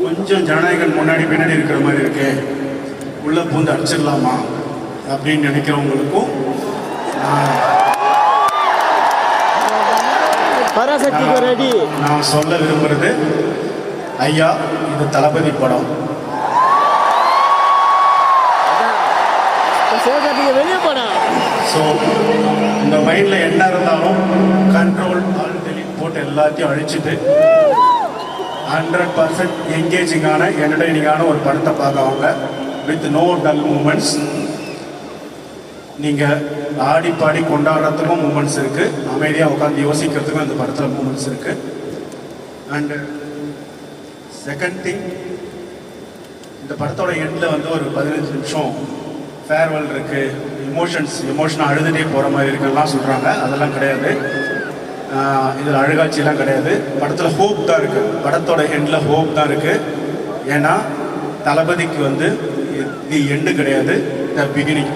கொஞ்சம் ஜனநாயகன் முன்னாடி பின்னாடி இருக்கிற மாதிரி இருக்கு, உள்ள பூந்து அடிச்சிடலாமா அப்படின்னு நினைக்கிறவங்களுக்கும் நான் சொல்ல விரும்புறது, ஐயா இது தளபதி படம். ஸோ இந்த மைண்டில் என்ன இருந்தாலும் கண்ட்ரோல் ஆல் டெலிட் போட்டு எல்லாத்தையும் அழிச்சிட்டு 100% என்கேஜிங்கான என்டர்டைனிங்கான ஒரு படத்தை பார்க்க வாங்க. With no dull moments. நீங்கள் ஆடி பாடி கொண்டாடுறதுக்கும் மூமெண்ட்ஸ் இருக்குது, அமைதியாக உட்காந்து யோசிக்கிறதுக்கும் அந்த படத்தில் மூமெண்ட்ஸ் இருக்குது. அண்டு செகண்ட் திங், இந்த படத்தோட எண்டில் வந்து ஒரு 15 நிமிஷம் ஃபேர்வெல் இருக்குது, எமோஷனாக அழுதுகிட்டே போகிற மாதிரி இருக்குலாம் சொல்கிறாங்க. அதெல்லாம் கிடையாது, இதில் அழுகாட்சியெல்லாம் கிடையாது. படத்தில் ஹோப் தான் இருக்குது, படத்தோட எண்டில் ஹோப் தான் இருக்குது. ஏன்னா தளபதிக்கு வந்து தி எண்டு கிடையாது, த பிகினிங்.